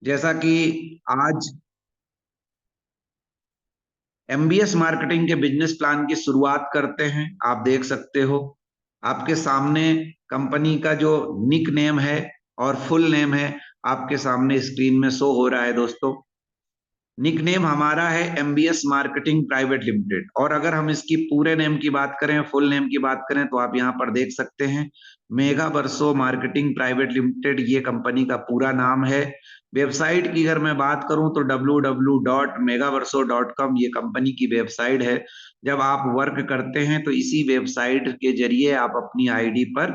जैसा कि आज एमबीएस मार्केटिंग के बिजनेस प्लान की शुरुआत करते हैं। आप देख सकते हो आपके सामने कंपनी का जो निक नेम है और फुल नेम है आपके सामने स्क्रीन में शो हो रहा है दोस्तों। निक नेम हमारा है एमबीएस मार्केटिंग प्राइवेट लिमिटेड, और अगर हम इसकी पूरे नेम की बात करें, फुल नेम की बात करें, तो आप यहाँ पर देख सकते हैं mega verso marketing private limited, ये कंपनी का पूरा नाम है। वेबसाइट की अगर मैं बात करूं तो www.megaverso.com ये कंपनी की वेबसाइट है। जब आप वर्क करते हैं तो इसी वेबसाइट के जरिए आप अपनी आईडी पर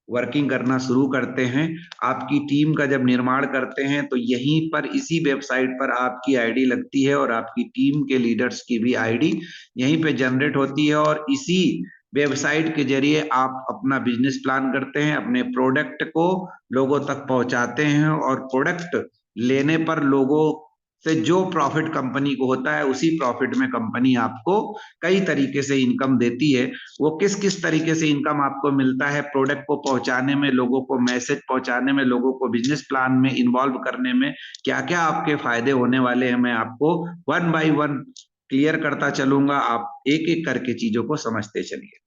वर्किंग करना शुरू करते हैं। आपकी टीम का जब निर्माण करते हैं तो यहीं पर इसी वेबसाइट पर आपकी आईडी लगती है और आपकी टीम के लीडर्स की भी आईडी यहीं पे जनरेट होती है, और इसी वेबसाइट के जरिए आप अपना बिजनेस प्लान करते हैं, अपने प्रोडक्ट को लोगों तक पहुंचाते हैं, और प्रोडक्ट लेने पर लोगों से जो प्रॉफिट कंपनी को होता है उसी प्रॉफिट में कंपनी आपको कई तरीके से इनकम देती है। वो किस किस तरीके से इनकम आपको मिलता है, प्रोडक्ट को पहुंचाने में, लोगों को मैसेज पहुंचाने में, लोगों को बिजनेस प्लान में इन्वॉल्व करने में क्या क्या आपके फायदे होने वाले हैं, मैं आपको वन बाय वन क्लियर करता चलूंगा। आप एक एक करके चीजों को समझते चलिए।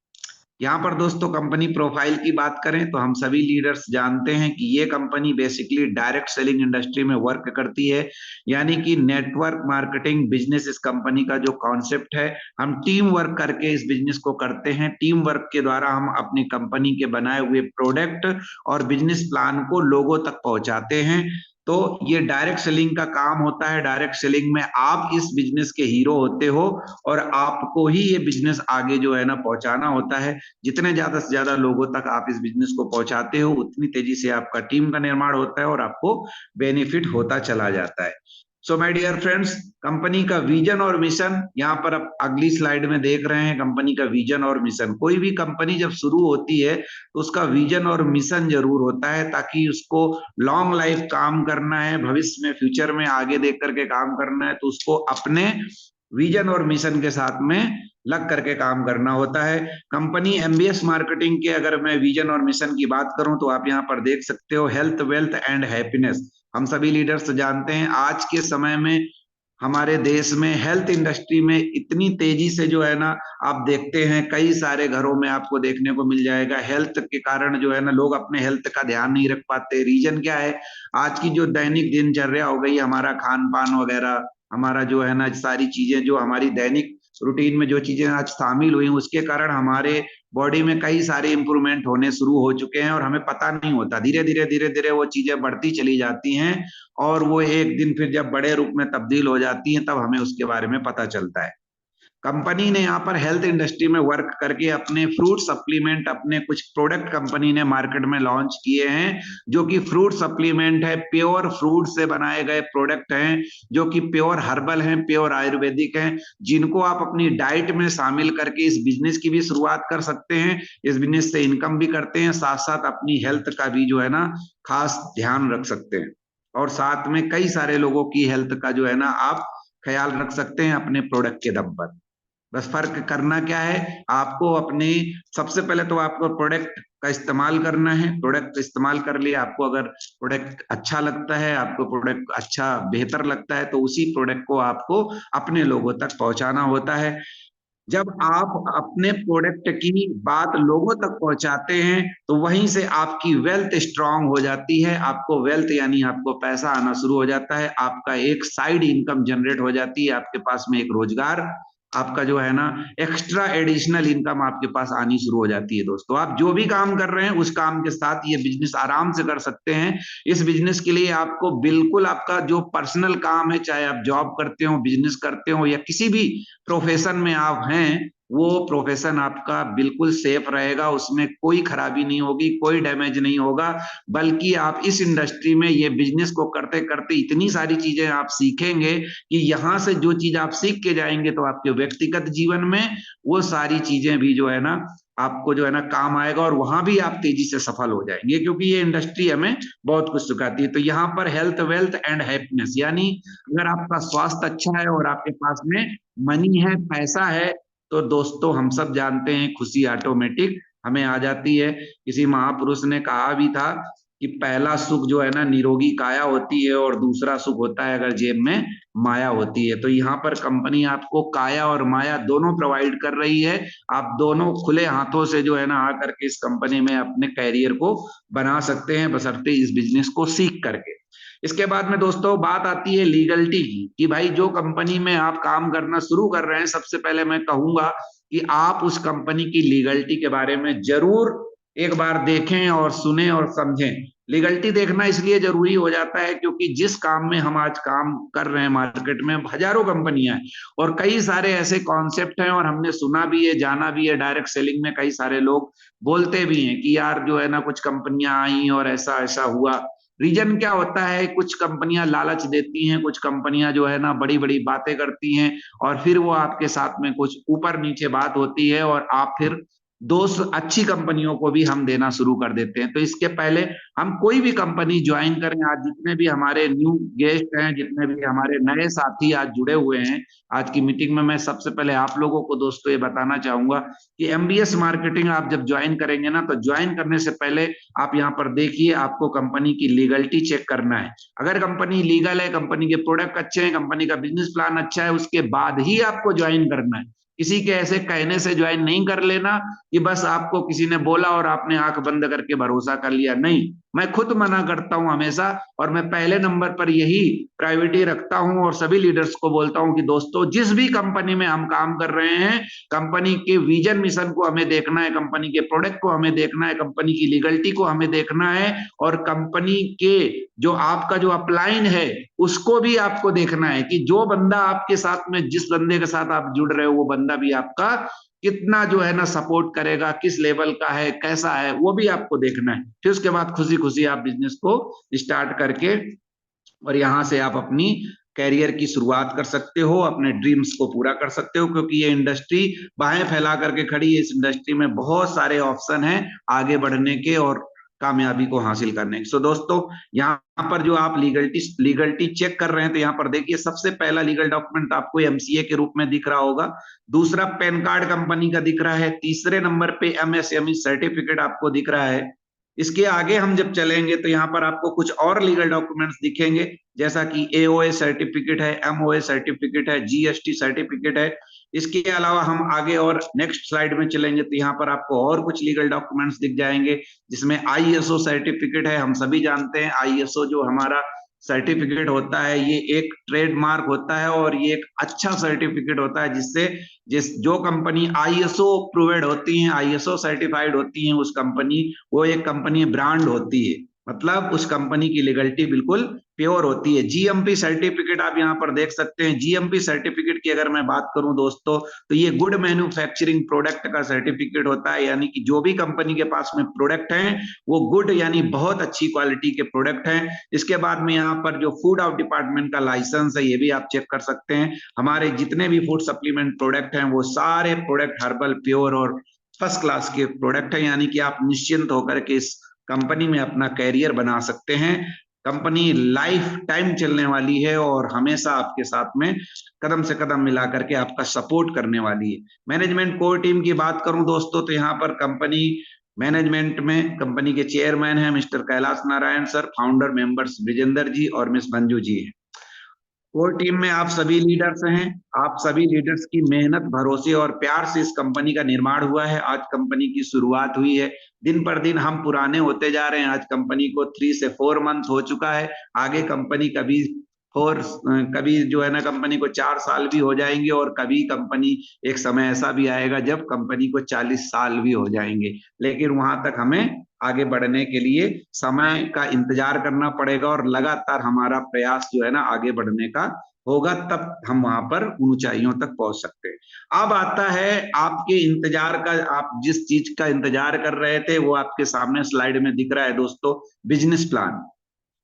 यहाँ पर दोस्तों कंपनी प्रोफाइल की बात करें तो हम सभी लीडर्स जानते हैं कि ये company basically direct selling industry में वर्क करती है, यानी कि नेटवर्क मार्केटिंग बिजनेस इस कंपनी का जो कॉन्सेप्ट है, हम टीम वर्क करके इस बिजनेस को करते हैं। टीम वर्क के द्वारा हम अपनी कंपनी के बनाए हुए प्रोडक्ट और बिजनेस प्लान को लोगों तक पहुंचाते हैं। तो ये डायरेक्ट सेलिंग का काम होता है। डायरेक्ट सेलिंग में आप इस बिजनेस के हीरो होते हो और आपको ही ये बिजनेस आगे जो है ना पहुंचाना होता है। जितने ज्यादा से ज्यादा लोगों तक आप इस बिजनेस को पहुंचाते हो उतनी तेजी से आपका टीम का निर्माण होता है और आपको बेनिफिट होता चला जाता है। So my dear friends, company का विजन और मिशन यहाँ पर आप अगली स्लाइड में देख रहे हैं। कंपनी का विजन और मिशन, कोई भी कंपनी जब शुरू होती है तो उसका विजन और मिशन जरूर होता है, ताकि उसको लॉन्ग लाइफ काम करना है, भविष्य में फ्यूचर में आगे देख करके काम करना है, तो उसको अपने विजन और मिशन के साथ में लग करके काम करना होता है। कंपनी एमबीएस मार्केटिंग के अगर मैं विजन और मिशन की बात करूं तो आप यहां पर देख सकते हो, हेल्थ वेल्थ एंड हैप्पीनेस। हम सभी लीडर्स जानते हैं आज के समय में हमारे देश में हेल्थ इंडस्ट्री में इतनी तेजी से जो है ना, आप देखते हैं कई सारे घरों में आपको देखने को मिल जाएगा, हेल्थ के कारण जो है ना लोग अपने हेल्थ का ध्यान नहीं रख पाते। रीजन क्या है? आज की जो दैनिक दिनचर्या हो गई, हमारा खान पान वगैरह, हमारा जो है ना सारी चीजें जो हमारी दैनिक रूटीन में जो चीजें आज शामिल हुई, उसके कारण हमारे बॉडी में कई सारे इंप्रूवमेंट होने शुरू हो चुके हैं और हमें पता नहीं होता। धीरे धीरे वो चीजें बढ़ती चली जाती हैं और वो एक दिन फिर जब बड़े रूप में तब्दील हो जाती हैं तब हमें उसके बारे में पता चलता है। कंपनी ने यहाँ पर हेल्थ इंडस्ट्री में वर्क करके अपने फ्रूट सप्लीमेंट, अपने कुछ प्रोडक्ट कंपनी ने मार्केट में लॉन्च किए हैं, जो कि फ्रूट सप्लीमेंट है, प्योर फ्रूट से बनाए गए प्रोडक्ट हैं, जो कि प्योर हर्बल हैं, प्योर आयुर्वेदिक हैं, जिनको आप अपनी डाइट में शामिल करके इस बिजनेस की भी शुरुआत कर सकते हैं। इस बिजनेस से इनकम भी करते हैं, साथ साथ अपनी हेल्थ का भी जो है ना खास ध्यान रख सकते हैं, और साथ में कई सारे लोगों की हेल्थ का जो है ना आप ख्याल रख सकते हैं अपने प्रोडक्ट के दम पर। बस फर्क करना क्या है आपको, अपने सबसे पहले तो आपको प्रोडक्ट का इस्तेमाल करना है। प्रोडक्ट इस्तेमाल कर लिया, आपको अगर प्रोडक्ट अच्छा लगता है, आपको प्रोडक्ट अच्छा बेहतर लगता है, तो उसी प्रोडक्ट को आपको अपने लोगों तक पहुंचाना होता है। जब आप अपने प्रोडक्ट की बात लोगों तक पहुंचाते हैं तो वहीं से आपकी वेल्थ स्ट्रांग हो जाती है। आपको वेल्थ यानी आपको पैसा आना शुरू हो जाता है, आपका एक साइड इनकम जनरेट हो जाती है, आपके पास में एक रोजगार, आपका जो है ना एक्स्ट्रा एडिशनल इनकम आपके पास आनी शुरू हो जाती है। दोस्तों, आप जो भी काम कर रहे हैं उस काम के साथ ये बिजनेस आराम से कर सकते हैं। इस बिजनेस के लिए आपको बिल्कुल आपका जो पर्सनल काम है, चाहे आप जॉब करते हो, बिजनेस करते हो, या किसी भी प्रोफेशन में आप हैं, वो प्रोफेशन आपका बिल्कुल सेफ रहेगा, उसमें कोई खराबी नहीं होगी, कोई डैमेज नहीं होगा। बल्कि आप इस इंडस्ट्री में ये बिजनेस को करते करते इतनी सारी चीजें आप सीखेंगे कि यहां से जो चीज आप सीख के जाएंगे तो आपके व्यक्तिगत जीवन में वो सारी चीजें भी जो है ना आपको जो है ना काम आएगा, और वहां भी आप तेजी से सफल हो जाएंगे, क्योंकि ये इंडस्ट्री हमें बहुत कुछ सिखाती है। तो यहाँ पर हेल्थ वेल्थ एंड हैप्पीनेस, यानी अगर आपका स्वास्थ्य अच्छा है और आपके पास में मनी है, पैसा है, तो दोस्तों हम सब जानते हैं खुशी ऑटोमेटिक हमें आ जाती है। किसी महापुरुष ने कहा भी था कि पहला सुख जो है ना निरोगी काया होती है और दूसरा सुख होता है अगर जेब में माया होती है। तो यहाँ पर कंपनी आपको काया और माया दोनों प्रोवाइड कर रही है। आप दोनों खुले हाथों से जो है ना आकर के इस कंपनी में अपने कैरियर को बना सकते हैं, बशर्ते इस बिजनेस को सीख करके। इसके बाद में दोस्तों बात आती है लीगलिटी की, कि भाई जो कंपनी में आप काम करना शुरू कर रहे हैं, सबसे पहले मैं कहूंगा कि आप उस कंपनी की लीगलिटी के बारे में जरूर एक बार देखें और सुने और समझें। लीगलिटी देखना इसलिए जरूरी हो जाता है क्योंकि जिस काम में हम आज काम कर रहे हैं मार्केट में हजारों कंपनियां हैं और कई सारे ऐसे कॉन्सेप्ट हैं, और हमने सुना भी है, जाना भी है, डायरेक्ट सेलिंग में कई सारे लोग बोलते भी हैं कि यार जो है ना कुछ कंपनियां आई और ऐसा ऐसा हुआ। रीजन क्या होता है, कुछ कंपनियां लालच देती हैं, कुछ कंपनियां जो है ना बड़ी बड़ी बातें करती हैं और फिर वो आपके साथ में कुछ ऊपर नीचे बात होती है और आप फिर दोस्त अच्छी कंपनियों को भी हम देना शुरू कर देते हैं। तो इसके पहले हम कोई भी कंपनी ज्वाइन करें, आज जितने भी हमारे न्यू गेस्ट हैं, जितने भी हमारे नए साथी आज जुड़े हुए हैं आज की मीटिंग में, मैं सबसे पहले आप लोगों को दोस्तों ये बताना चाहूंगा कि एमबीएस मार्केटिंग आप जब ज्वाइन करेंगे ना, तो ज्वाइन करने से पहले आप यहाँ पर देखिए, आपको कंपनी की लीगलिटी चेक करना है। अगर कंपनी लीगल है, कंपनी के प्रोडक्ट अच्छे हैं, कंपनी का बिजनेस प्लान अच्छा है, उसके बाद ही आपको ज्वाइन करना है। किसी के ऐसे कहने से ज्वाइन नहीं कर लेना कि बस आपको किसी ने बोला और आपने आंख बंद करके भरोसा कर लिया, नहीं। मैं खुद मना करता हूं हमेशा, और मैं पहले नंबर पर यही प्रायोरिटी रखता हूं और सभी लीडर्स को बोलता हूं कि दोस्तों जिस भी कंपनी में हम काम कर रहे हैं, कंपनी के विजन मिशन को हमें देखना है, कंपनी के प्रोडक्ट को हमें देखना है, कंपनी की लीगलिटी को हमें देखना है, और कंपनी के जो आपका जो अपलाइन है उसको भी आपको देखना है कि जो बंदा आपके साथ में, जिस बंदे के साथ आप जुड़ रहे हो, वो बंदा भी आपका कितना जो है ना सपोर्ट करेगा, किस लेवल का है, कैसा है, वो भी आपको देखना है। फिर उसके बाद खुशी खुशी आप बिजनेस को स्टार्ट करके और यहां से आप अपनी कैरियर की शुरुआत कर सकते हो, अपने ड्रीम्स को पूरा कर सकते हो, क्योंकि ये इंडस्ट्री बाहें फैला करके खड़ी है। इस इंडस्ट्री में बहुत सारे ऑप्शन हैं आगे बढ़ने के और कामयाबी को हासिल करने के। सो दोस्तों, यहाँ पर जो आप लीगलिटी चेक कर रहे हैं, तो यहाँ पर देखिए सबसे पहला लीगल डॉक्यूमेंट आपको एमसीए के रूप में दिख रहा होगा, दूसरा पैन कार्ड कंपनी का दिख रहा है, तीसरे नंबर पे एमएसएमई सर्टिफिकेट आपको दिख रहा है। इसके आगे हम जब चलेंगे तो यहाँ पर आपको कुछ और लीगल डॉक्यूमेंट्स दिखेंगे, जैसा कि एओए सर्टिफिकेट है, एमओए सर्टिफिकेट है, जीएसटी सर्टिफिकेट है। इसके अलावा हम आगे और नेक्स्ट स्लाइड में चलेंगे तो यहाँ पर आपको और कुछ लीगल डॉक्यूमेंट्स दिख जाएंगे, जिसमें आईएसओ सर्टिफिकेट है। हम सभी जानते हैं आईएसओ जो हमारा सर्टिफिकेट होता है, ये एक ट्रेडमार्क होता है और ये एक अच्छा सर्टिफिकेट होता है, जिससे जो कंपनी आईएसओ अप्रूव्ड होती हैं, आईएसओ सर्टिफाइड होती हैं, उस कंपनी, वो एक कंपनी ब्रांड होती है, मतलब उस कंपनी की लीगलिटी बिल्कुल प्योर होती है। जीएमपी सर्टिफिकेट आप यहाँ पर देख सकते हैं। जीएमपी सर्टिफिकेट की अगर मैं बात करूं दोस्तों, तो ये गुड मैन्युफैक्चरिंग प्रोडक्ट का सर्टिफिकेट होता है, यानी कि जो भी कंपनी के पास में प्रोडक्ट हैं वो गुड यानी बहुत अच्छी क्वालिटी के प्रोडक्ट हैं। इसके बाद में यहाँ पर जो फूड ऑफ डिपार्टमेंट का लाइसेंस है, ये भी आप चेक कर सकते हैं। हमारे जितने भी फूड सप्लीमेंट प्रोडक्ट हैं वो सारे प्रोडक्ट हर्बल, प्योर और फर्स्ट क्लास के प्रोडक्ट हैं, यानी कि आप निश्चिंत होकर के इस कंपनी में अपना कैरियर बना सकते हैं। कंपनी लाइफ टाइम चलने वाली है और हमेशा आपके साथ में कदम से कदम मिला करके आपका सपोर्ट करने वाली है। मैनेजमेंट कोर टीम की बात करूं दोस्तों, तो यहाँ पर कंपनी मैनेजमेंट में कंपनी के चेयरमैन हैं mister Kailash Narayan sir, founder members Brijendra ji और मिस मंजू जी हैं। कोर टीम में आप सभी लीडर्स हैं। आप सभी लीडर्स की मेहनत, भरोसे और प्यार से इस कंपनी का निर्माण हुआ है। आज कंपनी की शुरुआत हुई है। दिन पर दिन हम पुराने होते जा रहे हैं। आज कंपनी को 3 से 4 मंथ हो चुका है। आगे कंपनी कभी जो है ना कंपनी को 4 साल भी हो जाएंगे, और कभी कंपनी एक समय ऐसा भी आएगा जब कंपनी को 40 साल भी हो जाएंगे। लेकिन वहां तक हमें आगे बढ़ने के लिए समय का इंतजार करना पड़ेगा और लगातार हमारा प्रयास जो है ना आगे बढ़ने का होगा, तब हम वहां पर ऊंचाइयों तक पहुंच सकते हैं। अब आता है आपके इंतजार का, आप जिस चीज का इंतजार कर रहे थे वो आपके सामने स्लाइड में दिख रहा है दोस्तों, बिजनेस प्लान।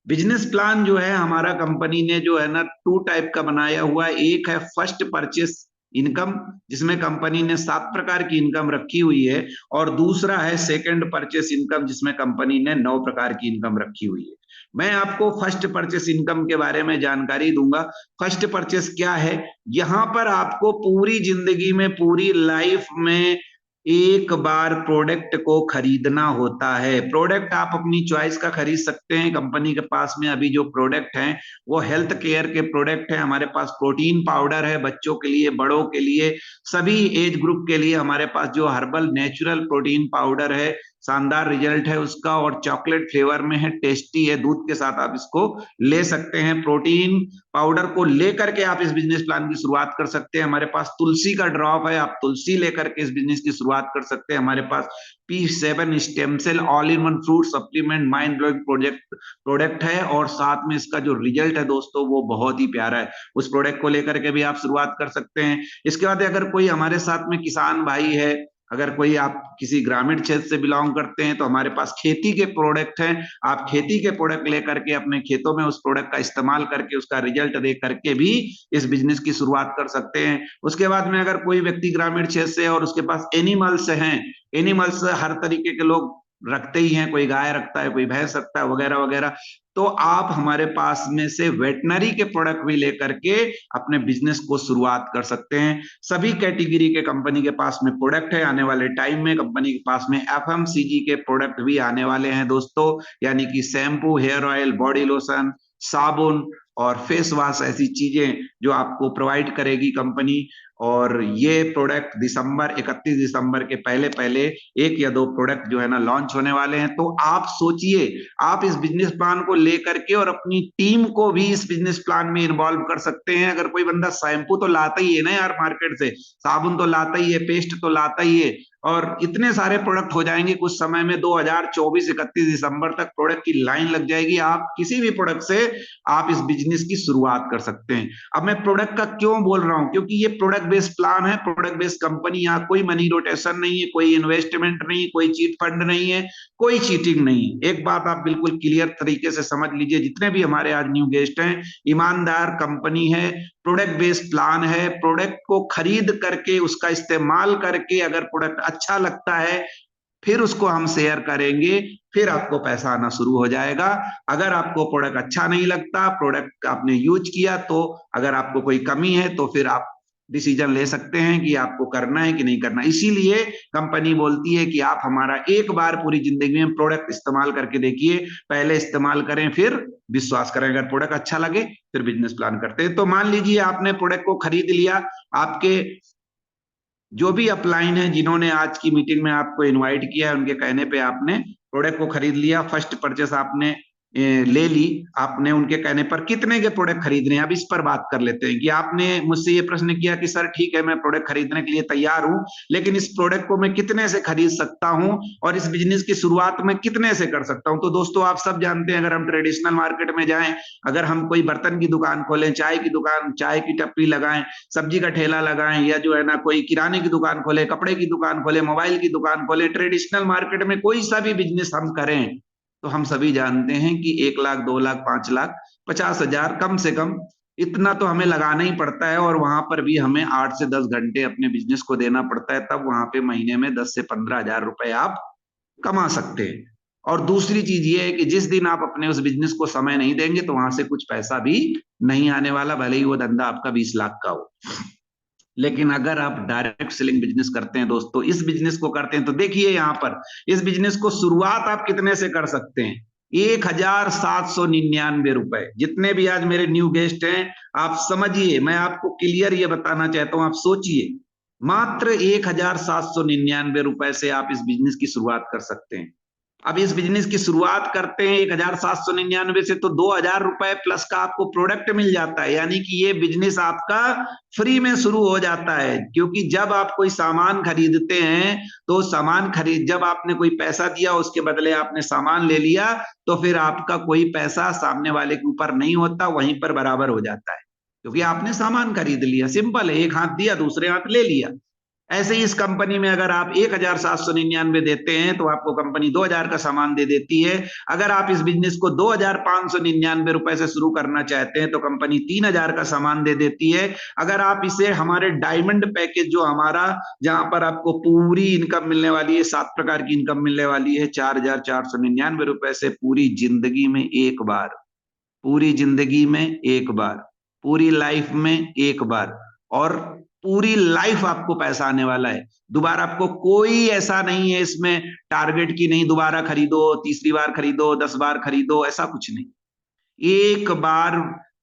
बिजनेस प्लान जो है हमारा कंपनी ने जो है ना 2 टाइप का बनाया हुआ है। एक है फर्स्ट परचेस इनकम, जिसमें कंपनी ने 7 प्रकार की इनकम रखी हुई है, और दूसरा है सेकंड परचेस इनकम, जिसमें कंपनी ने 9 प्रकार की इनकम रखी हुई है। मैं आपको फर्स्ट परचेस इनकम के बारे में जानकारी दूंगा। फर्स्ट परचेस क्या है? यहां पर आपको पूरी जिंदगी में, पूरी लाइफ में एक बार प्रोडक्ट को खरीदना होता है। प्रोडक्ट आप अपनी चॉइस का खरीद सकते हैं। कंपनी के पास में अभी जो प्रोडक्ट हैं वो हेल्थ केयर के प्रोडक्ट हैं। हमारे पास प्रोटीन पाउडर है बच्चों के लिए, बड़ों के लिए, सभी एज ग्रुप के लिए हमारे पास जो हर्बल नेचुरल प्रोटीन पाउडर है, शानदार रिजल्ट है उसका, और चॉकलेट फ्लेवर में है, टेस्टी है, दूध के साथ आप इसको ले सकते हैं। प्रोटीन पाउडर को लेकर के आप इस बिजनेस प्लान की शुरुआत कर सकते हैं। हमारे पास तुलसी का ड्रॉप है, आप तुलसी लेकर के इस बिजनेस की शुरुआत कर सकते हैं। हमारे पास P7 stem cell all in one fruit supplement mind blowing product है, और साथ में इसका जो रिजल्ट है दोस्तों वो बहुत ही प्यारा है। उस प्रोडक्ट को लेकर के भी आप शुरुआत कर सकते हैं। इसके बाद अगर कोई हमारे साथ में किसान भाई है, अगर कोई आप किसी ग्रामीण क्षेत्र से बिलोंग करते हैं, तो हमारे पास खेती के प्रोडक्ट हैं। आप खेती के प्रोडक्ट लेकर के अपने खेतों में उस प्रोडक्ट का इस्तेमाल करके उसका रिजल्ट दे करके भी इस बिजनेस की शुरुआत कर सकते हैं। उसके बाद में अगर कोई व्यक्ति ग्रामीण क्षेत्र से और उसके पास एनिमल्स हैं, एनिमल्स हर तरीके के लोग रखते ही हैं, कोई गाय रखता है, कोई भैंस रखता है, वगैरह वगैरह, तो आप हमारे पास में से वेटनरी के प्रोडक्ट भी लेकर के अपने बिजनेस को शुरुआत कर सकते हैं। सभी कैटेगरी के कंपनी के पास में प्रोडक्ट है। आने वाले टाइम में कंपनी के पास में FMCG के प्रोडक्ट भी आने वाले हैं दोस्तों, यानी कि shampoo, hair oil, body lotion, साबुन और फेस वॉश, ऐसी चीजें जो आपको प्रोवाइड करेगी कंपनी। और ये प्रोडक्ट 31 दिसंबर के पहले पहले एक या दो प्रोडक्ट जो है ना लॉन्च होने वाले हैं। तो आप सोचिए, आप इस बिजनेस प्लान को लेकर के और अपनी टीम को भी इस बिजनेस प्लान में इन्वॉल्व कर सकते हैं। अगर कोई बंदा शैम्पू तो लाता ही है ना यार मार्केट से, साबुन तो लाता ही है, पेस्ट तो लाता ही है, और इतने सारे प्रोडक्ट हो जाएंगे कुछ समय में, 2024 31 दिसंबर तक प्रोडक्ट की लाइन लग जाएगी। आप किसी भी प्रोडक्ट से आप इस बिजनेस की शुरुआत कर सकते हैं। अब मैं प्रोडक्ट का क्यों बोल रहा हूं, क्योंकि ये प्रोडक्ट बेस्ड प्लान है, प्रोडक्ट बेस्ड कंपनी। यहाँ कोई मनी रोटेशन नहीं है, कोई इन्वेस्टमेंट नहीं, कोई चीट फंड नहीं है, कोई चीटिंग नहीं है। एक बात आप बिल्कुल क्लियर तरीके से समझ लीजिए, जितने भी हमारे आज न्यू गेस्ट हैं, ईमानदार कंपनी है, प्रोडक्ट बेस्ड प्लान है। प्रोडक्ट को खरीद करके उसका इस्तेमाल करके अगर प्रोडक्ट अच्छा लगता है फिर उसको हम शेयर करेंगे, फिर आपको पैसा आना शुरू हो जाएगा। अगर आपको प्रोडक्ट अच्छा नहीं लगता, प्रोडक्ट आपने यूज किया, तो अगर आपको कोई कमी है तो फिर आप डिसीजन ले सकते हैं कि आपको करना है कि नहीं करना। इसीलिए कंपनी बोलती है कि आप हमारा एक बार पूरी जिंदगी में प्रोडक्ट इस्तेमाल करके देखिए, पहले इस्तेमाल करें फिर विश्वास करें। अगर प्रोडक्ट अच्छा लगे फिर बिजनेस प्लान करते हैं। तो मान लीजिए आपने प्रोडक्ट को खरीद लिया, आपके जो भी अपलाइन है जिन्होंने आज की मीटिंग में आपको इनवाइट किया है, उनके कहने पे आपने प्रोडक्ट को खरीद लिया, फर्स्ट परचेस आपने ले ली। आपने उनके कहने पर कितने के प्रोडक्ट खरीदने हैं, अब इस पर बात कर लेते हैं। कि आपने मुझसे ये प्रश्न किया कि सर ठीक है मैं प्रोडक्ट खरीदने के लिए तैयार हूं, लेकिन इस प्रोडक्ट को मैं कितने से खरीद सकता हूं और इस बिजनेस की शुरुआत में कितने से कर सकता हूं। तो दोस्तों आप सब जानते हैं, अगर हम ट्रेडिशनल मार्केट में जाएं, अगर हम कोई बर्तन की दुकान खोलें, चाय की दुकान, चाय की टपरी लगाएं, सब्जी का ठेला लगाएं, या जो है ना कोई किराने की दुकान खोले, कपड़े की दुकान खोले, मोबाइल की दुकान खोले, ट्रेडिशनल मार्केट में कोई सा भी बिजनेस हम करें, तो हम सभी जानते हैं कि 1 लाख, 2 लाख, 5 लाख, 50,000 कम से कम इतना तो हमें लगाना ही पड़ता है। और वहां पर भी हमें 8 से 10 घंटे अपने बिजनेस को देना पड़ता है, तब वहां पे महीने में 10 से 15,000 रुपए आप कमा सकते हैं। और दूसरी चीज ये है कि जिस दिन आप अपने उस बिजनेस को समय नहीं देंगे तो वहां से कुछ पैसा भी नहीं आने वाला, भले ही वो धंधा आपका 20 लाख का हो। लेकिन अगर आप डायरेक्ट सेलिंग बिजनेस करते हैं दोस्तों, इस बिजनेस को करते हैं, तो देखिए यहां पर इस बिजनेस को शुरुआत आप कितने से कर सकते हैं, 1,799 रुपए। जितने भी आज मेरे न्यू गेस्ट हैं, आप समझिए, मैं आपको क्लियर ये बताना चाहता हूं, आप सोचिए, मात्र 1,799 रुपए से आप इस बिजनेस की शुरुआत कर सकते हैं। अब इस बिजनेस की शुरुआत करते हैं 1,799 से, तो 2,000 रुपए प्लस का आपको प्रोडक्ट मिल जाता है, यानी कि ये बिजनेस आपका फ्री में शुरू हो जाता है। क्योंकि जब आप कोई सामान खरीदते हैं, तो सामान खरीद, जब आपने कोई पैसा दिया उसके बदले आपने सामान ले लिया, तो फिर आपका कोई पैसा सामने वाले के ऊपर नहीं होता, वहीं पर बराबर हो जाता है, क्योंकि आपने सामान खरीद लिया। सिंपल है, एक हाथ दिया दूसरे हाथ ले लिया। ऐसे ही इस कंपनी में अगर आप 1,799 देते हैं तो आपको कंपनी 2,000 का सामान दे देती है। अगर आप इस बिजनेस को 2,599 रुपए से शुरू करना चाहते हैं तो कंपनी 3,000 का सामान दे देती है। अगर आप इसे हमारे डायमंड पैकेज, जो हमारा, जहां पर आपको पूरी इनकम मिलने वाली है, 7 प्रकार की इनकम मिलने वाली है, 4,499 रुपए से पूरी जिंदगी में एक बार, पूरी जिंदगी में एक बार, पूरी लाइफ में एक बार। और पूरी लाइफ आपको पैसा आने वाला है। दोबारा आपको कोई ऐसा नहीं है इसमें टारगेट की नहीं दोबारा खरीदो, तीसरी बार खरीदो, 10 बार खरीदो, ऐसा कुछ नहीं। एक बार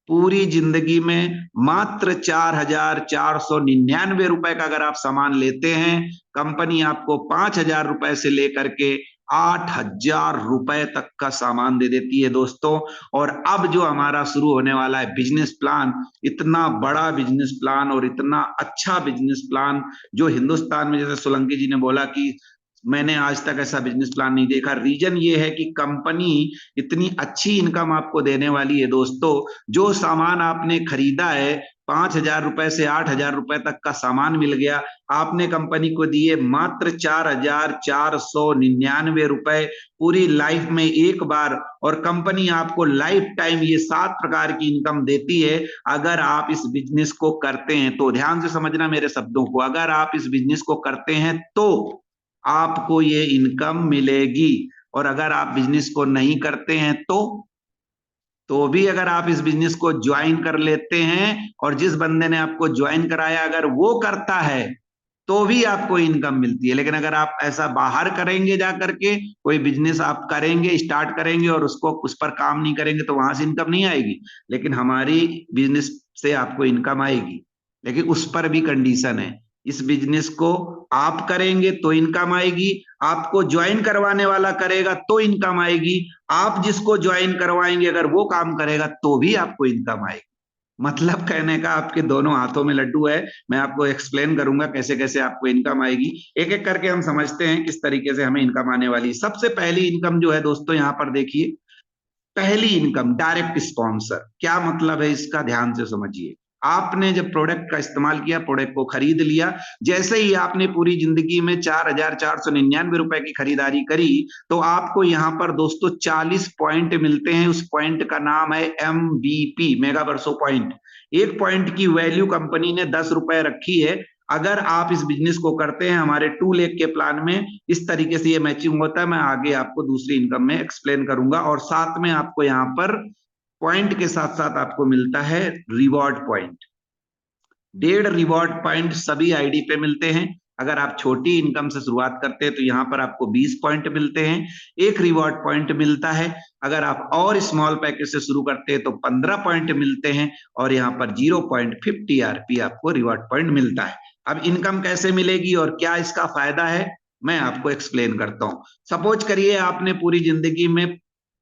पूरी जिंदगी में मात्र 4,499 रुपए का अगर आप सामान लेते हैं, कंपनी आपको 5,000 रुपए से लेकर के 8,000 रुपए तक का सामान दे देती है दोस्तों। और अब जो हमारा शुरू होने वाला है बिजनेस प्लान, इतना बड़ा बिजनेस प्लान और इतना अच्छा बिजनेस प्लान जो हिंदुस्तान में, जैसे सोलंकी जी ने बोला कि मैंने आज तक ऐसा बिजनेस प्लान नहीं देखा। रीजन ये है कि कंपनी इतनी अच्छी इनकम आपको देने वाली है दोस्तों। जो सामान आपने खरीदा है, 5,000 रुपए से 8,000 रुपए तक का सामान मिल गया, आपने कंपनी को दिए मात्र 4,499 रुपए पूरी लाइफ में एक बार। और कंपनी आपको लाइफ टाइम ये 7 प्रकार की इनकम देती है अगर आप इस बिजनेस को करते हैं तो। ध्यान से समझना मेरे शब्दों को, अगर आप इस बिजनेस को करते हैं तो आपको ये इनकम मिलेगी। और अगर आप बिजनेस को नहीं करते हैं तो भी अगर आप इस बिजनेस को ज्वाइन कर लेते हैं और जिस बंदे ने आपको ज्वाइन कराया अगर वो करता है तो भी आपको इनकम मिलती है। लेकिन अगर आप ऐसा बाहर करेंगे, जा करके कोई बिजनेस आप करेंगे, स्टार्ट करेंगे और उसको उस पर काम नहीं करेंगे तो वहां से इनकम नहीं आएगी। लेकिन हमारी बिजनेस से आपको इनकम आएगी, लेकिन उस पर भी कंडीशन है। इस बिजनेस को आप करेंगे तो इनकम आएगी, आपको ज्वाइन करवाने वाला करेगा तो इनकम आएगी, आप जिसको ज्वाइन करवाएंगे अगर वो काम करेगा तो भी आपको इनकम आएगी। मतलब कहने का आपके दोनों हाथों में लड्डू है। मैं आपको एक्सप्लेन करूंगा कैसे कैसे आपको इनकम आएगी, एक एक करके हम समझते हैं किस तरीके से हमें इनकम आने वाली है। सबसे पहली इनकम जो है दोस्तों, यहां पर देखिए, पहली इनकम डायरेक्ट स्पॉन्सर। क्या मतलब है इसका, ध्यान से समझिए। आपने जब प्रोडक्ट का इस्तेमाल किया, प्रोडक्ट को खरीद लिया, जैसे ही आपने पूरी जिंदगी में 4,499 रुपए की खरीदारी करी तो आपको यहां पर दोस्तों 40 पॉइंट मिलते हैं। उस पॉइंट का नाम है MVP, मेगा वर्सो पॉइंट। एक पॉइंट की वैल्यू कंपनी ने 10 रुपए रखी है। अगर आप इस बिजनेस को करते हैं हमारे 2 लाख के प्लान में, इस तरीके से ये मैचिंग होता है। मैं आगे आपको दूसरी इनकम में एक्सप्लेन करूंगा। और साथ में आपको यहाँ पर पॉइंट के साथ साथ आपको मिलता है रिवॉर्ड पॉइंट। 1.5 रिवॉर्ड पॉइंट सभी आईडी पे मिलते हैं। अगर आप छोटी इनकम से शुरुआत करते हैं तो यहाँ पर आपको 20 पॉइंट मिलते हैं, 1 रिवॉर्ड पॉइंट मिलता है। अगर आप और स्मॉल पैकेज से शुरू करते हैं तो 15 पॉइंट मिलते हैं और यहाँ पर 0.50 RP आपको रिवॉर्ड पॉइंट मिलता है। अब इनकम कैसे मिलेगी और क्या इसका फायदा है, मैं आपको एक्सप्लेन करता हूं। सपोज करिए आपने पूरी जिंदगी में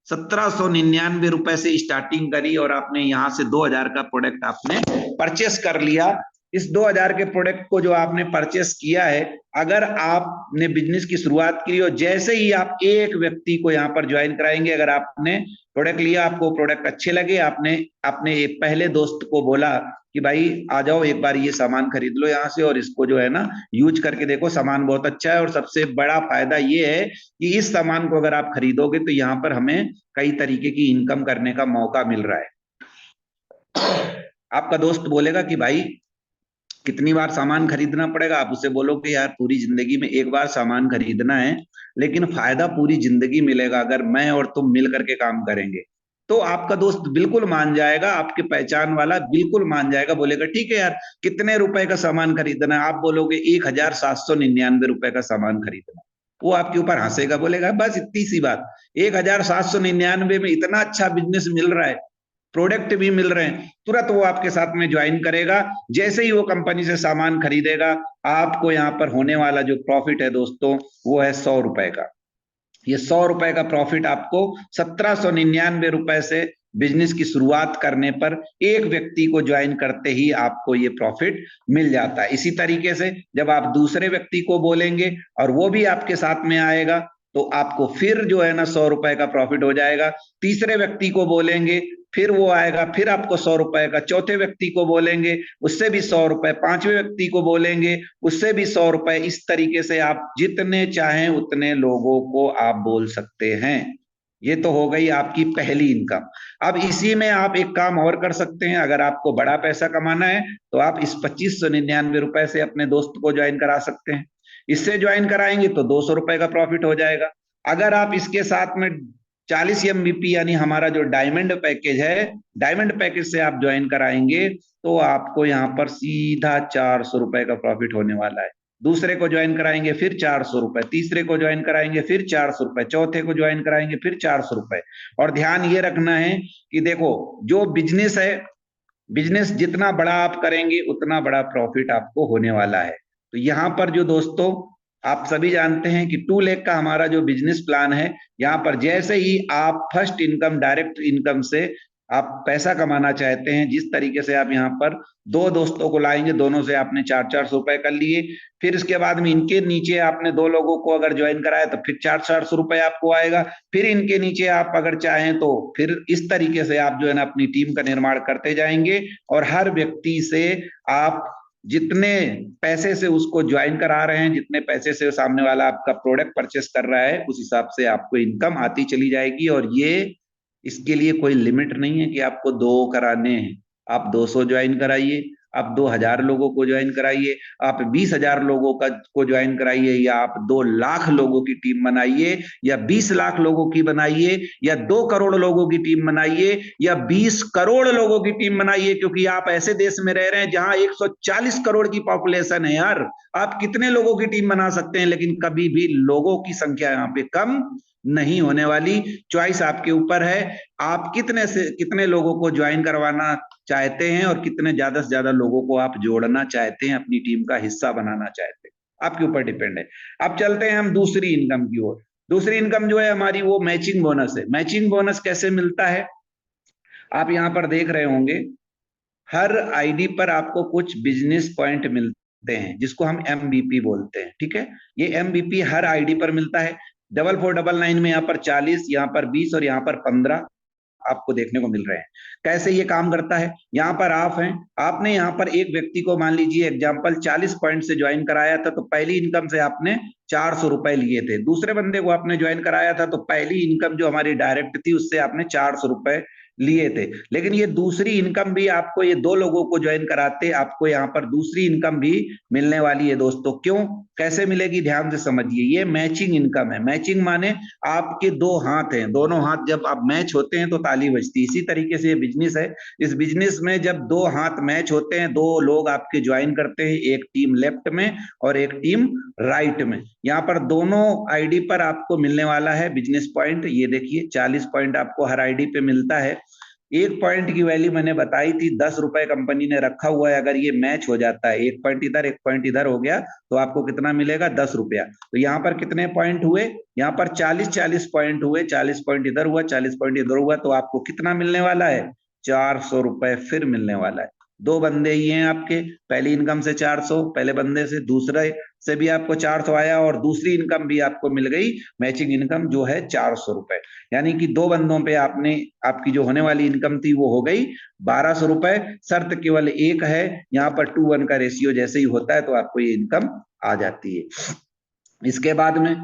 1,799 रुपए से स्टार्टिंग करी और आपने यहां से 2,000 का प्रोडक्ट आपने परचेस कर लिया। इस 2,000 के प्रोडक्ट को जो आपने परचेस किया है, अगर आपने बिजनेस की शुरुआत की और जैसे ही आप एक व्यक्ति को यहाँ पर ज्वाइन कराएंगे, अगर आपने प्रोडक्ट लिया, आपको प्रोडक्ट अच्छे लगे, आपने अपने पहले दोस्त को बोला कि भाई आ जाओ एक बार ये सामान खरीद लो यहाँ से और इसको जो है ना यूज करके देखो, सामान बहुत अच्छा है। और सबसे बड़ा फायदा ये है कि इस सामान को अगर आप खरीदोगे तो यहाँ पर हमें कई तरीके की इनकम करने का मौका मिल रहा है। आपका दोस्त बोलेगा कि भाई कितनी बार सामान खरीदना पड़ेगा, आप उसे बोलोगे यार पूरी जिंदगी में एक बार सामान खरीदना है, लेकिन फायदा पूरी जिंदगी मिलेगा अगर मैं और तुम मिल करके काम करेंगे। तो आपका दोस्त बिल्कुल मान जाएगा, आपके पहचान वाला बिल्कुल मान जाएगा, बोलेगा ठीक है यार कितने रुपए का सामान खरीदना है। आप बोलोगे 1,799 रुपए का सामान खरीदना, वो आपके ऊपर हंसेगा, बोलेगा बस इतनी सी बात, 1,799 में इतना अच्छा बिजनेस मिल रहा है, प्रोडक्ट भी मिल रहे हैं, तुरंत वो आपके साथ में ज्वाइन करेगा। जैसे ही वो कंपनी से सामान खरीदेगा, आपको यहाँ पर होने वाला जो प्रॉफिट है दोस्तों वो है 100 रुपए का। ये 100 रुपए का प्रॉफिट आपको 1,799 रुपए से बिजनेस की शुरुआत करने पर एक व्यक्ति को ज्वाइन करते ही आपको ये प्रॉफिट मिल जाता है। इसी तरीके से जब आप दूसरे व्यक्ति को बोलेंगे और वो भी आपके साथ में आएगा तो आपको फिर जो है ना 100 रुपए का प्रॉफिट हो जाएगा। तीसरे व्यक्ति को बोलेंगे, फिर वो आएगा, फिर आपको 100 रुपए का। चौथे व्यक्ति को बोलेंगे, उससे भी 100 रुपए। पांचवें व्यक्ति को बोलेंगे, उससे भी 100 रुपए। इस तरीके से आप जितने चाहें उतने लोगों को आप बोल सकते हैं। ये तो हो गई आपकी पहली इनकम। अब इसी में आप एक काम और कर सकते हैं। अगर आपको बड़ा पैसा कमाना है तो आप इस 2,599 रुपए से अपने दोस्त को ज्वाइन करा सकते हैं। इससे ज्वाइन कराएंगे तो 200 रुपए का प्रॉफिट हो जाएगा। अगर आप इसके साथ में 40 एमबीपी यानी हमारा जो डायमंड पैकेज है, डायमंड पैकेज से आप ज्वाइन कराएंगे तो आपको यहाँ पर सीधा 400 रुपए का प्रॉफिट होने वाला है। दूसरे को ज्वाइन कराएंगे फिर 400 रुपए, तीसरे को ज्वाइन कराएंगे फिर 400 रुपए, चौथे को ज्वाइन कराएंगे फिर 400 रुपए। और ध्यान ये रखना है कि देखो, जो बिजनेस है, बिजनेस जितना बड़ा आप करेंगे उतना बड़ा प्रॉफिट आपको होने वाला है। तो यहाँ पर जो दोस्तों, आप सभी जानते हैं कि 2 लाख का हमारा जो बिजनेस प्लान है, यहाँ पर जैसे ही आप फर्स्ट इनकम, डायरेक्ट इनकम से आप पैसा कमाना चाहते हैं, जिस तरीके से आप यहाँ पर 2 दोस्तों को लाएंगे, दोनों से आपने 400 रुपए कर लिए, फिर इसके बाद में इनके नीचे आपने 2 लोगों को अगर ज्वाइन कराया तो फिर 400 रुपए आपको आएगा, फिर इनके नीचे आप अगर चाहें तो फिर इस तरीके से आप जो है ना अपनी टीम का निर्माण करते जाएंगे। और हर व्यक्ति से आप जितने पैसे से उसको ज्वाइन करा रहे हैं, जितने पैसे से सामने वाला आपका प्रोडक्ट परचेस कर रहा है, उस हिसाब से आपको इनकम आती चली जाएगी। और ये, इसके लिए कोई लिमिट नहीं है कि आपको 2 कराने हैं। आप 200 ज्वाइन कराइए, आप 2000 लोगों को ज्वाइन कराइए, आप 20,000 लोगों का को ज्वाइन कराइए, या आप 2 लाख लोगों की टीम बनाइए, या 20 लाख लोगों की बनाइए, या 2 करोड़ लोगों की टीम बनाइए, या 20 करोड़ लोगों की टीम बनाइए। क्योंकि आप ऐसे देश में रह रहे हैं जहां 140 करोड़ की पॉपुलेशन है यार। आप कितने लोगों की टीम बना सकते हैं, लेकिन कभी भी लोगों की संख्या यहाँ पे कम नहीं होने वाली। चॉइस आपके ऊपर है, आप कितने से कितने लोगों को ज्वाइन करवाना चाहते हैं और कितने ज्यादा से ज्यादा लोगों को आप जोड़ना चाहते हैं, अपनी टीम का हिस्सा बनाना चाहते हैं, आपके ऊपर डिपेंड है। अब चलते हैं हम दूसरी इनकम की ओर। दूसरी इनकम जो है हमारी, वो मैचिंग बोनस है। मैचिंग बोनस कैसे मिलता है, आप यहाँ पर देख रहे होंगे, हर आईडी पर आपको कुछ बिजनेस पॉइंट मिलते हैं, जिसको हम एमबीपी बोलते हैं। ठीक है, ये एमबीपी हर आईडी पर मिलता है। 4499 में यहाँ पर 40, यहाँ पर 20 और यहाँ पर 15 आपको देखने को मिल रहे हैं। कैसे ये काम करता है, यहाँ पर आप हैं, आपने यहाँ पर एक व्यक्ति को मान लीजिए एग्जाम्पल 40 पॉइंट से ज्वाइन कराया था, तो पहली इनकम से आपने 400 रुपए लिए थे। दूसरे बंदे को आपने ज्वाइन कराया था, तो पहली इनकम जो हमारी डायरेक्ट थी उससे आपने 400 रुपए लिए थे। लेकिन ये दूसरी इनकम भी आपको, ये 2 लोगों को ज्वाइन कराते आपको यहाँ पर दूसरी इनकम भी मिलने वाली है दोस्तों। क्यों, कैसे मिलेगी, ध्यान से समझिए। ये मैचिंग इनकम है। मैचिंग माने आपके 2 हाथ हैं, दोनों हाथ जब आप मैच होते हैं तो ताली बजती है। इसी तरीके से ये बिजनेस है। इस बिजनेस में जब 2 हाथ मैच होते हैं, 2 लोग आपके ज्वाइन करते हैं, एक टीम लेफ्ट में और एक टीम राइट में, यहाँ पर दोनों आईडी पर आपको मिलने वाला है बिजनेस पॉइंट। ये देखिए 40 पॉइंट आपको हर आईडी पे मिलता है। एक पॉइंट की वैल्यू मैंने बताई थी 10 रुपए, कंपनी ने रखा हुआ है। अगर ये मैच हो जाता है, एक पॉइंट इधर एक पॉइंट इधर हो गया, तो आपको कितना मिलेगा, 10 रुपया। तो यहाँ पर कितने पॉइंट हुए, यहाँ पर 40 पॉइंट हुए, 40 पॉइंट इधर हुआ, 40 पॉइंट इधर हुआ, तो आपको कितना मिलने वाला है, 400 रुपए फिर मिलने वाला है। 2 बंदे ही हैं आपके, पहली इनकम से 400 पहले बंदे से, दूसरे से भी आपको 400 आया, और दूसरी इनकम भी आपको मिल गई, मैचिंग इनकम जो है 400 रुपए। यानी कि 2 बंदों पे आपने, आपकी जो होने वाली इनकम थी वो हो गई 1200 रुपए। शर्त केवल एक है, यहाँ पर 2:1 का रेशियो जैसे ही होता है तो आपको ये इनकम आ जाती है। इसके बाद में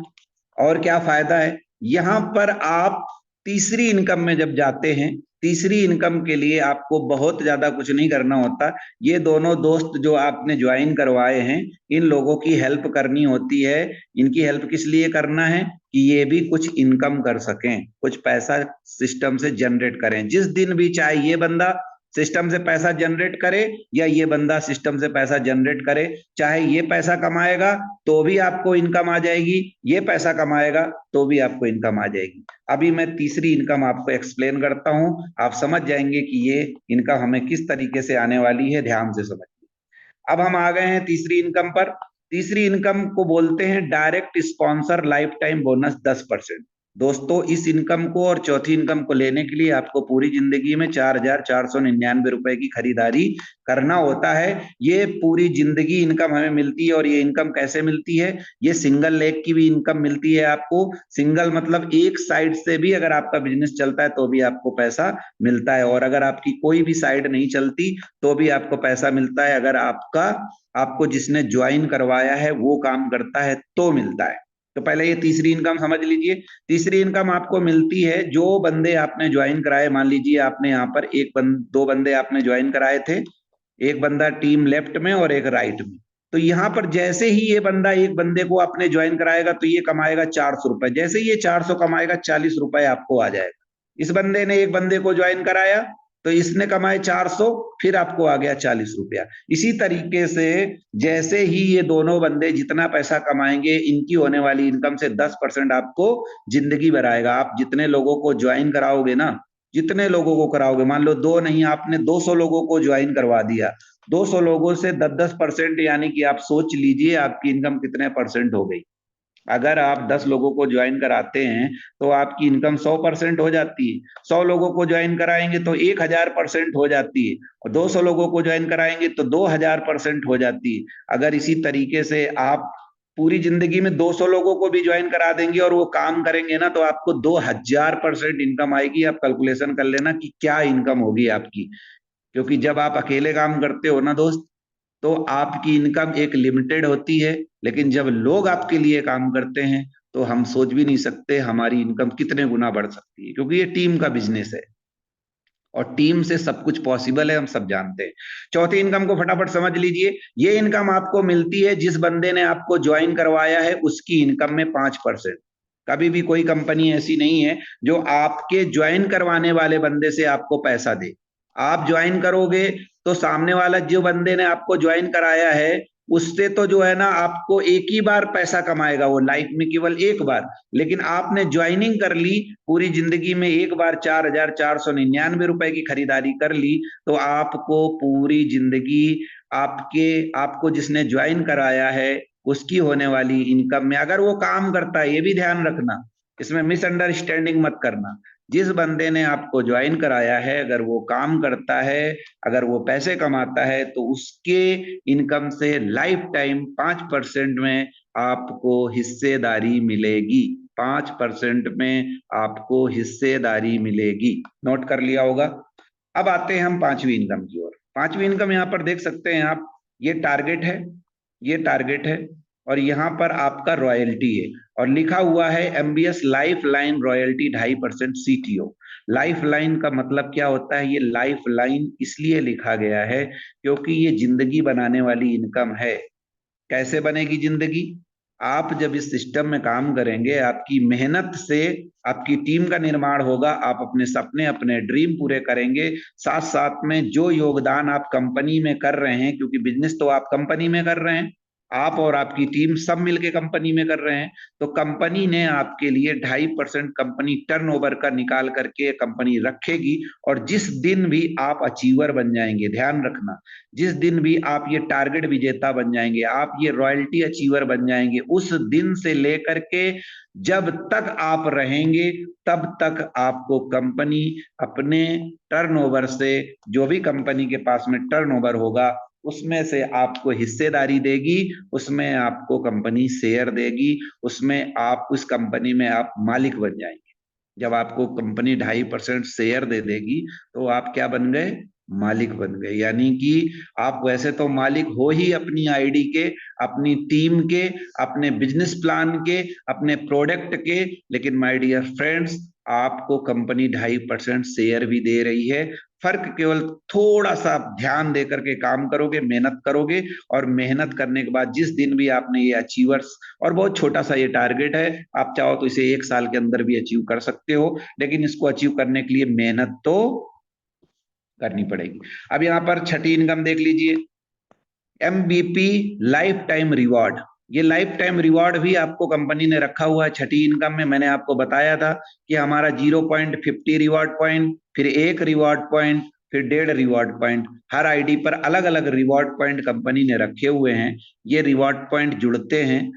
और क्या फायदा है, यहाँ पर आप तीसरी इनकम में जब जाते हैं, तीसरी इनकम के लिए आपको बहुत ज्यादा कुछ नहीं करना होता। ये दोनों दोस्त जो आपने ज्वाइन करवाए हैं, इन लोगों की हेल्प करनी होती है। इनकी हेल्प किस लिए करना है, कि ये भी कुछ इनकम कर सकें, कुछ पैसा सिस्टम से जनरेट करें। जिस दिन भी चाहे ये बंदा सिस्टम से पैसा जनरेट करे या ये बंदा सिस्टम से पैसा जनरेट करे, चाहे ये पैसा कमाएगा तो भी आपको इनकम आ जाएगी, ये पैसा कमाएगा तो भी आपको इनकम आ जाएगी। अभी मैं तीसरी इनकम आपको एक्सप्लेन करता हूं, आप समझ जाएंगे कि ये इनकम हमें किस तरीके से आने वाली है, ध्यान से समझिए। अब हम आ गए हैं तीसरी इनकम पर। तीसरी इनकम को बोलते हैं direct sponsor life time bonus 10%। दोस्तों, इस इनकम को और चौथी इनकम को लेने के लिए आपको पूरी जिंदगी में 4,499 रुपए की खरीदारी करना होता है। ये पूरी जिंदगी इनकम हमें मिलती है। और ये इनकम कैसे मिलती है, ये सिंगल लेग की भी इनकम मिलती है आपको। सिंगल मतलब एक साइड से भी अगर आपका बिजनेस चलता है तो भी आपको पैसा मिलता है, और अगर आपकी कोई भी साइड नहीं चलती तो भी आपको पैसा मिलता है। अगर आपको जिसने ज्वाइन करवाया है वो काम करता है तो मिलता है। तो पहले ये तीसरी इनकम समझ लीजिए। तीसरी इनकम आपको मिलती है, जो बंदे आपने ज्वाइन कराए, मान लीजिए आपने यहाँ पर 2 बंदे आपने ज्वाइन कराए थे, एक बंदा टीम लेफ्ट में और एक राइट में, तो यहाँ पर जैसे ही ये बंदा एक बंदे को अपने ज्वाइन कराएगा तो ये कमाएगा 400 रुपए। जैसे ये 400 कमाएगा, 40 रुपए आपको आ जाएगा। इस बंदे ने एक बंदे को ज्वाइन कराया तो इसने कमाए 400, फिर आपको आ गया 40 रुपया। इसी तरीके से जैसे ही ये दोनों बंदे जितना पैसा कमाएंगे, इनकी होने वाली इनकम से 10% आपको जिंदगी भर आएगा। आप जितने लोगों को ज्वाइन कराओगे ना, जितने लोगों को कराओगे, मान लो दो नहीं, आपने 200 लोगों को ज्वाइन करवा दिया, 200 लोगों से 10-10%, यानी कि आप सोच लीजिए आपकी इनकम कितने परसेंट हो गई। अगर आप 10 लोगों को ज्वाइन कराते हैं तो आपकी इनकम 100% हो जाती है। 100 लोगों को ज्वाइन कराएंगे तो 1000% हो जाती है, और 200 लोगों को ज्वाइन कराएंगे तो 2000% हो जाती है। अगर इसी तरीके से आप पूरी जिंदगी में 200 लोगों को भी ज्वाइन करा देंगे और वो काम करेंगे ना, तो आपको 2000% इनकम आएगी। आप कैलकुलेशन कर लेना कि क्या इनकम होगी आपकी। क्योंकि जब आप अकेले काम करते हो ना दोस्त, तो आपकी इनकम एक लिमिटेड होती है, लेकिन जब लोग आपके लिए काम करते हैं तो हम सोच भी नहीं सकते हमारी इनकम कितने गुना बढ़ सकती है, क्योंकि ये टीम का बिजनेस है और टीम से सब कुछ पॉसिबल है, हम सब जानते हैं। चौथी इनकम को फटाफट समझ लीजिए। ये इनकम आपको मिलती है जिस बंदे ने आपको ज्वाइन करवाया है उसकी इनकम में 5%। कभी भी कोई कंपनी ऐसी नहीं है जो आपके ज्वाइन करवाने वाले बंदे से आपको पैसा दे। आप ज्वाइन करोगे तो सामने वाला जो बंदे ने आपको ज्वाइन कराया है उससे तो जो है ना आपको एक ही बार पैसा कमाएगा, वो लाइफ में केवल एक बार। लेकिन आपने ज्वाइनिंग कर ली, पूरी जिंदगी में एक बार 4499 रुपए की खरीदारी कर ली, तो आपको पूरी जिंदगी आपको जिसने ज्वाइन कराया है उसकी होने वाली इनकम में, अगर वो काम करता है, ये भी ध्यान रखना, इसमें मिसअंडरस्टैंडिंग मत करना। जिस बंदे ने आपको ज्वाइन कराया है अगर वो काम करता है, अगर वो पैसे कमाता है, तो उसके इनकम से लाइफ टाइम 5% में आपको हिस्सेदारी मिलेगी। 5% में आपको हिस्सेदारी मिलेगी। नोट कर लिया होगा। अब आते हैं हम पांचवी इनकम की ओर। पांचवी इनकम यहाँ पर देख सकते हैं आप, ये टारगेट है, ये टारगेट है, और यहाँ पर आपका रॉयल्टी है, और लिखा हुआ है MBS life line royalty 2.5% CTO. Life line का मतलब क्या होता है? ये लाइफ लाइन इसलिए लिखा गया है क्योंकि ये जिंदगी बनाने वाली इनकम है। कैसे बनेगी जिंदगी? आप जब इस सिस्टम में काम करेंगे, आपकी मेहनत से आपकी टीम का निर्माण होगा, आप अपने सपने, अपने ड्रीम पूरे करेंगे। साथ साथ में जो योगदान आप कंपनी में कर रहे हैं, क्योंकि बिजनेस तो आप कंपनी में कर रहे हैं, आप और आपकी टीम सब मिलके कंपनी में कर रहे हैं, तो कंपनी ने आपके लिए 2.5% कंपनी टर्नओवर का निकाल करके कंपनी रखेगी। और जिस दिन भी आप अचीवर बन जाएंगे, ध्यान रखना, जिस दिन भी आप ये टारगेट विजेता बन जाएंगे, आप ये रॉयल्टी अचीवर बन जाएंगे, उस दिन से लेकर के जब तक आप रहेंगे तब तक आपको कंपनी अपने टर्नओवर से, जो भी कंपनी के पास में टर्नओवर होगा उसमें से आपको हिस्सेदारी देगी, उसमें आपको कंपनी शेयर देगी, उसमें आप उस कंपनी में आप मालिक बन जाएंगे। जब आपको कंपनी 2.5% शेयर दे देगी तो आप क्या बन गए? मालिक बन गए। यानी कि आप वैसे तो मालिक हो ही अपनी आईडी के, अपनी टीम के, अपने बिजनेस प्लान के, अपने प्रोडक्ट के, लेकिन माय डियर फ्रेंड्स, आपको कंपनी 2.5% शेयर भी दे रही है। फर्क केवल थोड़ा सा ध्यान दे करके काम करोगे, मेहनत करोगे, और मेहनत करने के बाद जिस दिन भी आपने ये अचीवर्स, और बहुत छोटा सा ये टारगेट है, आप चाहो तो इसे 1 साल के अंदर भी अचीव कर सकते हो, लेकिन इसको अचीव करने के लिए मेहनत तो करनी पड़ेगी। अब यहाँ पर छठी इनकम देख लीजिए, एमबीपी लाइफ टाइम रिवॉर्ड। ये लाइफ टाइम रिवॉर्ड भी आपको कंपनी ने रखा हुआ है छठी इनकम में। मैंने आपको बताया था कि हमारा 0.50 रिवॉर्ड पॉइंट, फिर 1 रिवॉर्ड पॉइंट, फिर 1.5 रिवॉर्ड पॉइंट, हर आईडी पर अलग अलग रिवॉर्ड पॉइंट कंपनी ने रखे हुए हैं। ये रिवॉर्ड पॉइंट जुड़ते हैं,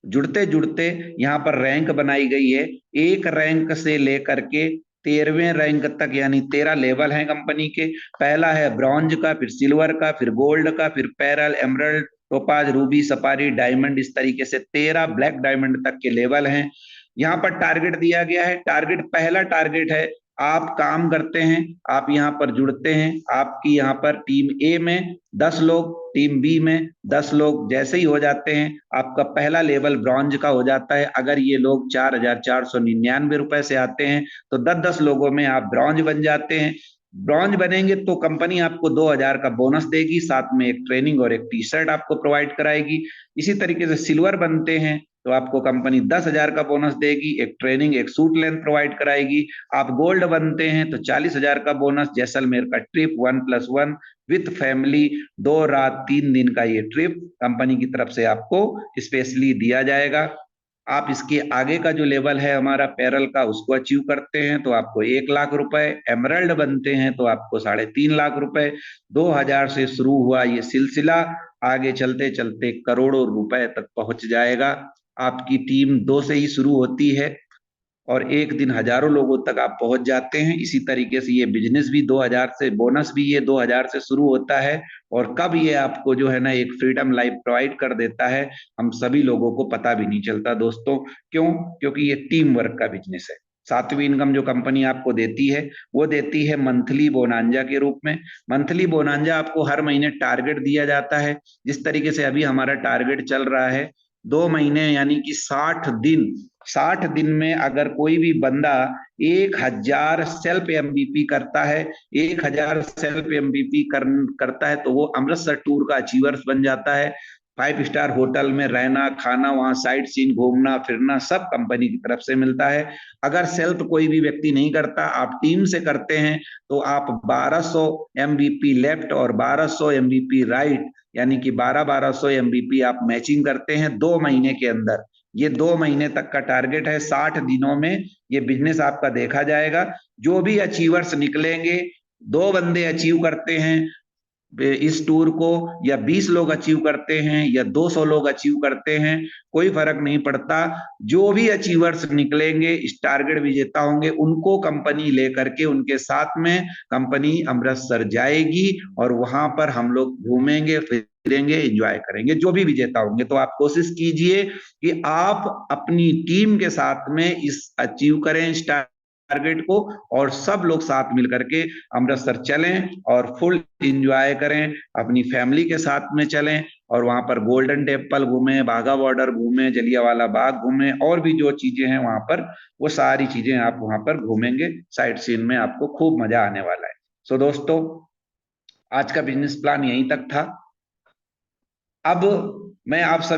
जुड़ते जुड़ते यहाँ पर रैंक बनाई गई है। 1 रैंक से लेकर के 13वें रैंक तक, यानी 13 लेवल हैं कंपनी के। पहला है ब्रॉन्ज का, फिर सिल्वर का, फिर गोल्ड का, फिर parallel, emerald, topaz, Ruby, safari, diamond, इस तरीके से 13 ब्लैक डायमंड तक के लेवल हैं। यहाँ पर टारगेट दिया गया है। टारगेट, पहला टारगेट है, आप काम करते हैं, आप यहाँ पर जुड़ते हैं, आपकी यहाँ पर टीम ए में 10 लोग, टीम बी में 10 लोग जैसे ही हो जाते हैं, आपका पहला लेवल ब्रॉन्ज का हो जाता है। अगर ये लोग 4499 रुपए से आते हैं तो 10-10 लोगों में आप ब्रॉन्ज बन जाते हैं। ब्रॉन्ज बनेंगे तो कंपनी आपको 2,000 का बोनस देगी, साथ में एक ट्रेनिंग और एक टी शर्ट आपको प्रोवाइड कराएगी। इसी तरीके से सिल्वर बनते हैं तो आपको कंपनी 10,000 का बोनस देगी, एक ट्रेनिंग, एक सूट लेंथ प्रोवाइड कराएगी। आप गोल्ड बनते हैं तो 40,000 का बोनस, जैसलमेर का ट्रिप 1+1 विथ फैमिली, 2 रात 3 दिन का ये ट्रिप कंपनी की तरफ से आपको स्पेशली दिया जाएगा। आप इसके आगे का जो लेवल है हमारा पैरल का, उसको अचीव करते हैं तो आपको 1 लाख रुपए, एमरल्ड बनते हैं तो आपको 3.5 लाख रुपए। 2,000 से शुरू हुआ ये सिलसिला आगे चलते चलते करोड़ों रुपए तक पहुंच जाएगा। आपकी टीम 2 से ही शुरू होती है और एक दिन हजारों लोगों तक आप पहुंच जाते हैं। इसी तरीके से ये बिजनेस भी 2,000 से, बोनस भी ये 2,000 से शुरू होता है। और कब ये आपको जो है ना एक फ्रीडम लाइफ प्रोवाइड कर देता है, हम सभी लोगों को पता भी नहीं चलता दोस्तों। क्यों? क्योंकि ये टीम वर्क का बिजनेस है। सातवीं इनकम जो कंपनी आपको देती है वो देती है मंथली बोनांजा के रूप में। मंथली बोनांजा आपको हर महीने टारगेट दिया जाता है। जिस तरीके से अभी हमारा टारगेट चल रहा है 2 महीने यानी कि 60 दिन, 60 दिन में अगर कोई भी बंदा 1,000 सेल्फ एमबीपी करता है, 1,000 सेल्फ एमबीपी करता है तो वो अमृतसर टूर का अचीवर्स बन जाता है। 5 स्टार होटल में रहना, खाना, वहां साइट सीन, घूमना फिरना सब कंपनी की तरफ से मिलता है। अगर सेल्फ कोई भी व्यक्ति नहीं करता, आप टीम से करते हैं तो आप 1200 एमबीपी लेफ्ट और 1200 एमबीपी राइट, यानी कि 1200 एमबीपी आप मैचिंग करते हैं 2 महीने के अंदर। ये 2 महीने तक का टारगेट है। 60 दिनों में ये बिजनेस आपका देखा जाएगा। जो भी अचीवर्स निकलेंगे, 2 बंदे अचीव करते हैं इस टूर को, या 20 लोग अचीव करते हैं या 200 लोग अचीव करते हैं, कोई फर्क नहीं पड़ता। जो भी अचीवर्स निकलेंगे, इस टारगेट विजेता होंगे, उनको कंपनी लेकर के उनके साथ में कंपनी अमृतसर जाएगी और वहां पर हम लोग घूमेंगे फिरेंगे, एंजॉय करेंगे, जो भी विजेता होंगे। तो आप कोशिश कीजिए कि आप अपनी टीम के साथ में इस अचीव करें इस टारगेट को, और सब लोग साथ मिलकर के अमृतसर चलें और फुल एंजॉय करें, अपनी फैमिली के साथ में चलें और वहां पर गोल्डन टेम्पल घूमें, बाघा बॉर्डर घूमें, जलियांवाला बाग घूमें, और भी जो चीजें हैं वहां पर, वो सारी चीजें आप वहां पर घूमेंगे। साइट सीन में आपको खूब मजा आने वाला है। सो दोस्तों, आज का बिजनेस प्लान यहीं तक था। अब मैं आप सब